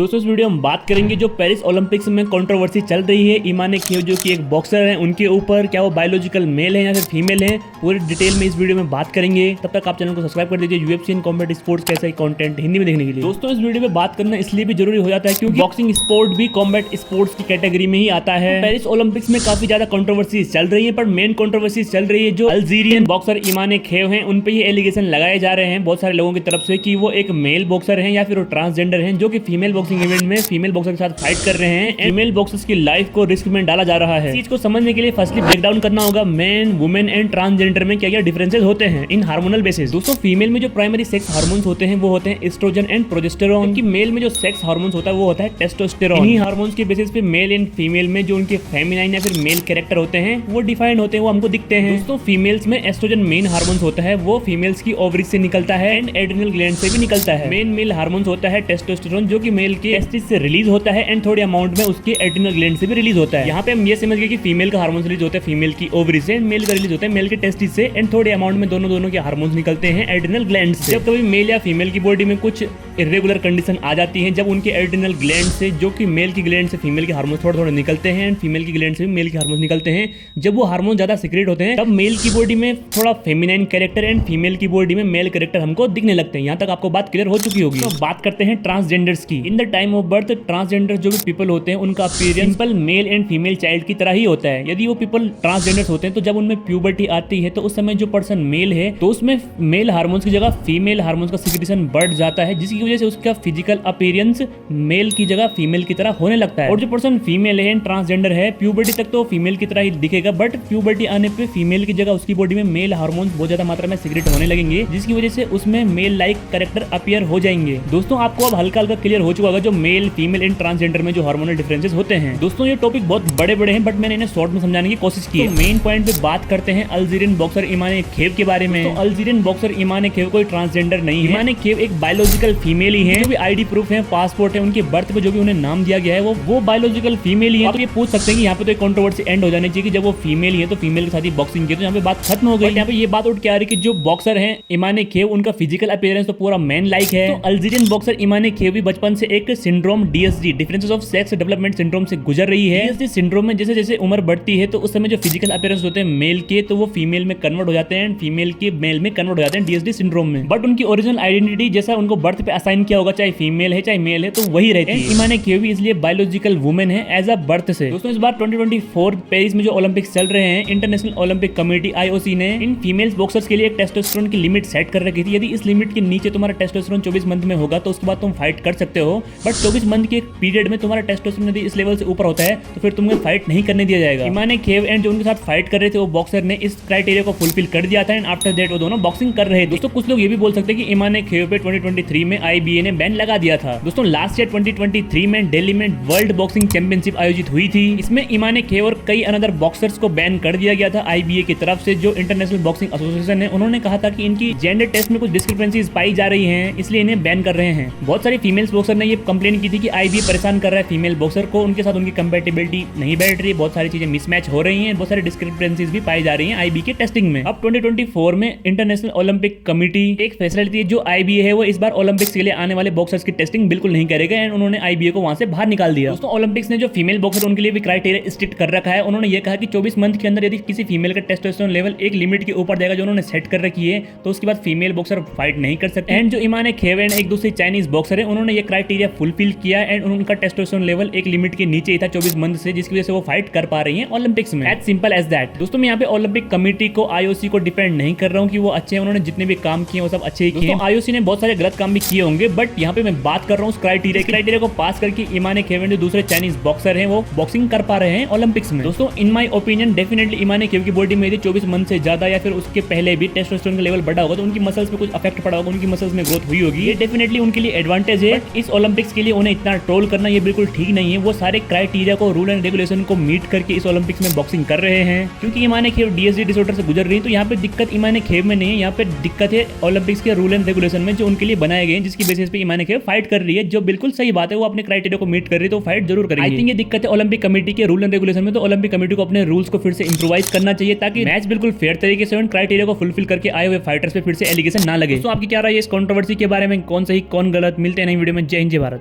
दोस्तों इस वीडियो में बात करेंगे जो पेरिस ओलंपिक्स में कंट्रोवर्सी चल रही है इमाने खेव जो कि एक बॉक्सर है उनके ऊपर, क्या वो बायोलॉजिकल मेल है या फिर फीमेल है, पूरी डिटेल में इस वीडियो में बात करेंगे। तब तक आप चैनल को सब्सक्राइब कर दीजिए यूएफसी एंड कॉम्बैट स्पोर्ट्स का ऐसा ही कंटेंट हिंदी में देखने के लिए। दोस्तों इस वीडियो में बात करना इसलिए भी जरूरी हो जाता है क्योंकि बॉक्सिंग स्पोर्ट भी कॉम्बैट स्पोर्ट्स की कैटेगरी में ही आता है। पेरिस ओलंपिक्स में काफी ज्यादा कंट्रोवर्सी चल रही है, पर मेन कंट्रोवर्सी चल रही है जो अल्जीरियन बॉक्सर इमाने खेव हैं उन पे ये एलिगेशन लगाए जा रहे हैं बहुत सारे लोगों की तरफ से कि वो एक मेल बॉक्सर हैं या फिर वो ट्रांसजेंडर हैं जो कि फीमेल बॉक्सिंग इवेंट में फीमेल बॉक्सर के साथ फाइट कर रहे हैं। फीमेल बॉक्सर्स की लाइफ को रिस्क में डाला जा रहा है। इस चीज को समझने के लिए फर्स्टली ब्रेक डाउन करना होगा मेन, वुमेन एंड ट्रांसजेंडर में क्या क्या डिफरेंसेस होते हैं इन हार्मोनल बेसिस। दोस्तों फीमेल में जो प्राइमरी सेक्स हार्मोन्स होते हैं वो होते हैं एस्ट्रोजन एंड प्रोजेस्टेरोन, जबकि मेल में जो सेक्स हार्मोन्स होता है वो होता है टेस्टोस्टेरोन। इन्हीं हार्मोन्स के बेसिस पे मेल एंड फीमेल में जो उनके फेमिनाइन या फिर मेल कैरेक्टर होते हैं वो डिफाइंड होते हैं, वो हमको दिखते हैं। दोस्तों फीमेल्स में एस्ट्रोजन मेन हार्मोन्स होता है, वो फीमेल्स की ओवरी से निकलता है एंड एड्रिनल ग्लैंड से भी निकलता है। मेन मेल हार्मोन्स होता है टेस्टोस्टेरोन जो कि मेल के टेस्टिस से रिलीज होता है एंड थोड़े अमाउंट में उसके एड्रिनल ग्लैंड से भी रिलीज होता है। यहाँ पे हम ये समझ गए कि फीमेल का हार्मोन रिलीज होता है फीमेल की ओवरी से, मेल का रिलीज होता है मेल के टेस्टिस से एंड थोड़े अमाउंट में दोनों के हार्मोन्स निकलते हैं एड्रिनल ग्लैंड से। जब कभी मेल या फीमेल की बॉडी में कुछ इरेगुलर कंडीशन आ जाती है, जब उनके एड्रिनल ग्लैंड से जो कि मेल की ग्लैंड से फीमेल के हार्मोन्स थोड़े निकलते हैं एंड फीमेल की ग्लैंड से भी मेल के हार्मोन्स निकलते हैं, जब वो हार्मोन ज्यादा सीक्रेट होते हैं तब मेल की बॉडी में थोड़ा फेमिनाइन कैरेक्टर एंड फीमेल की बॉडी में मेल कैरेक्टर हमको दिखने लगते हैं। यहाँ तक आपको बात क्लियर हो चुकी होगी। तो बात करते हैं ट्रांसजेंडर्स की। In the time of birth transgender जो भी पीपल होते हैं उनका appearance simple male and female child की तरह ही होता है। यदि वो पीपल ट्रांसजेंडर्स होते हैं तो जब उनमें प्यूबर्टी आती है तो उस समय जो पर्सन मेल है तो उसमें मेल हार्मोन्स की जगह फीमेल हार्मोन्स का सिक्रेशन बढ़ जाता है, जिसकी वजह से उसका फिजिकल अपीयरेंस मेल की जगह फीमेल की तरह होने लगता है। और जो पर्सन फीमेल है ट्रांसजेंडर है प्यूबर्टी तक तो फीमेल की तरह ही दिखेगा, बट प्यूबर्टी आने पे फीमेल की जगह उसकी बॉडी में मेल हार्मोन्स बहुत ज्यादा मात्रा में सिक्रेट होने लगेंगे, जिसकी वजह से उसमें मेल लाइक कैरेक्टर अपीयर हो जाएंगे। दोस्तों आपको अब हल्का हल्का क्लियर हो चुका होगा जो मेल फीमेल एंड ट्रांसजेंडर में जो हार्मोनल डिफरेंसेस होते हैं। दोस्तों ये टॉपिक बहुत बड़े बड़े हैं बट मैंने इन्हें शॉर्ट में समझाने की कोशिश की है। मेन पॉइंट पे बात करते हैं अल्जीरियन बॉक्सर इमाने खेव के बारे में। तो अल्जीरियन बॉक्सर इमाने खेव कोई ट्रांसजेंडर नहीं है। इमाने खेव एक बायोलॉजिकल फीमेल ही है, जो भी आईडी प्रूफ है, पासपोर्ट है, उनके बर्थ पे जो भी उन्हें नाम दिया गया है वो बायोलॉजिकल फीमेल ही है। आप ये पूछ सकते हैं कि यहाँ पे तो एक कंट्रोवर्सी एंड हो जानी चाहिए कि जब वो फीमेल ही है तो फीमेल के साथ ही बॉक्सिंग की, तो यहाँ पे बात खत्म हो गई। यहाँ पे ये बात उठ के आ रही कि जो बॉक्सर है इमाने खेव उनका फिजिकल अपीयरेंस तो पूरा मैन लाइक है। तो अल्जीरियन बॉक्सर इमाने खेव भी बचपन से एक syndrome DSD differences of sex development syndrome से गुजर रही है। DSD सिंड्रोम में जैसे जैसे उम्र बढ़ती है तो उस समय जो फिजिकल अपीयरेंस होते हैं मेल के तो वो फीमेल में कन्वर्ट हो जाते हैं, फीमेल के मेल में कन्वर्ट हो जाते हैं DSD सिंड्रोम में। बट उनकी ओरिजिनल आइडेंटिटी जैसा उनको बर्थ पे असाइन किया होगा, चाहे फीमेल है चाहे मेल है, तो वही रहती है। इमाने खेव भी इसलिए बायोलॉजिकल वुमेन है एज अ बर्थ से। दोस्तों इस बार 2024 पेरिस में जो ओलंपिक्स चल रहे हैं, इंटरनेशनल ओलंपिक कमेटी IOC ने इन फीमेल्स बॉक्सर्स के लिए एक टेस्टोस्टेरोन की लिमिट सेट कर रखी थी। यदि इस लिमिट के नीचे तुम्हारा टेस्टोस्टेरोन 24 मंथ में होगा तो उसके बाद तुम फाइट कर सकते हो, बट 24 मंथ के पीरियड में तुम्हारा टेस्टोस्टेरोन यदि इस लेवल से ऊपर होता है तो फिर तुम्हें फाइट नहीं करने दिया जाएगा। इमाने खेव एंड जो उनके साथ फाइट कर रहे थे वो बॉक्सर ने इस क्राइटेरिया को फुलफिल कर दिया था एंड आफ्टर दैट वो दोनों बॉक्सिंग कर रहे थे। दोस्तों कुछ लोग ये भी बोल सकते हैं कि इमाने खेव पे 2023 में IBA ने बैन लगा दिया था। दोस्तों लास्ट ईयर 2023 में दिल्ली में वर्ल्ड बॉक्सिंग चैंपियनशिप आयोजित हुई थी। इसमें इमाने खेव और कई अनदर बॉक्सर्स को बैन कर दिया गया था IBA की तरफ से, जो इंटरनेशनल बॉक्सिंग एसोसिएशन है। उन्होंने कहा था कि इनकी जेंडर टेस्ट में कुछ डिस्क्रिपेंसीज पाई जा रही हैं, इसलिए इन्हें बैन कर रहे हैं। बहुत सारी फीमेल्स बॉक्सर ने ये कंप्लेन की थी कि IBA परेशान कर रहा है फीमेल बॉक्सर को, उनके साथ उनकी कंपैटिबिलिटी नहीं बैठ रही, बहुत सारी चीजें मिसमैच हो रही हैं, बहुत सारी डिस्क्रिपेंसीज भी पाई जा रही हैं IBA के टेस्टिंग में। अब 2024 में इंटरनेशनल ओलंपिक कमेटी एक फैसला लेती है, जो IBA है वो इस बार ओलंपिक्स के लिए आने वाले बॉक्सर्स की टेस्टिंग बिल्कुल नहीं करेगा एंड उन्होंने IBA को वहां से बाहर निकाल दिया। दोस्तों ओलंपिक्स ने जो फीमेल बॉक्सर उनके लिए भी क्राइटेरिया स्ट्रिक्ट कर रखा है। उन्होंने ये कहा कि 24 मंथ के अंदर यदि किसी फीमेल का टेस्टोस्टेरोन लेवल एक लिमिट के ऊपर जाएगा जो उन्होंने सेट कर रखी है तो उसके बाद फीमेल बॉक्सर फाइट नहीं कर सकते। एंड जो इमाने खेव एंड एक दूसरे चाइनीज बॉक्सर है उन्होंने ये क्राइटेरिया फुलफिल किया एंड उनका टेस्टोस्टेरोन लेवल एक लिमिट के नीचे ही था 24 मंथ से, जिसकी वजह से वो फाइट कर पा रही है ओलंपिक्स में। As simple as that. दोस्तों मैं यहाँ पे ओलंपिक कमेटी को IOC को डिपेंड नहीं कर रहा हूँ कि वो अच्छे हैं, उन्होंने जितने भी काम किए वो सब अच्छे ही किए। IOC ने बहुत सारे गलत काम भी किए होंगे, बट यहाँ पे मैं बात कर रहा हूँ क्राइटेरिया को पास करके इमाने खेव जो दूसरे चाइनीज बॉक्सर हैं वो बॉक्सिंग कर पा रहे हैं ओलंपिक्स में। दोस्तों इन माय ओपिनियन डेफिनेटली इमाने खेव की बॉडी में यदि 24 मंथ से ज्यादा या फिर उसके पहले भी टेस्टोस्टेरोन का लेवल बढ़ा होगा तो उनकी मसल्स पे कुछ अफेक्ट पड़ा होगा, उनकी मसल्स में ग्रोथ हुई होगी, ये डेफिनेटली उनके लिए एडवांटेज है। इस ओलंपिक्स के लिए उन्हें इतना ट्रोल करना ये बिल्कुल ठीक नहीं है। वो सारे क्राइटेरिया को, रूल एंड रेगुलेशन को मीट करके इस ओलंपिक्स में बॉक्सिंग कर रहे हैं। क्योंकि इमाने खेव DSD डिसऑर्डर से गुजर रही है तो यहाँ पे दिक्कत इमाने खेव में नहीं है, यहाँ पे दिक्कत है ओलंपिक्स के रूल एंड रेगुलेशन में जो उनके लिए बनाए गए हैं, जिसकी बेसिस पे इमाने खेव फाइट कर रही है, जो बिल्कुल सही बात है। वो अपने क्राइटेरिया को मीट कर रही है तो फाइट जरूर करेंगे। आई थिंक ये दिक्कत है ओलंपिक कमेटी के रूल एंड रेगुलेशन में, तो ओलंपिक कमेटी को अपने रूल्स को फिर से इंप्रोवाइज करना चाहिए ताकि मैच बिल्कुल फेयर तरीके से क्राइटेरिया को फुलफिल करके आए हुए फाइटर्स पे फिर से एलिगेशन ना लगे। तो आपकी क्या राय है इस कंट्रोवर्सी के बारे में, कौन सही कौन गलत? मिलते हैं नई वीडियो में। जय हिंद जय भारत।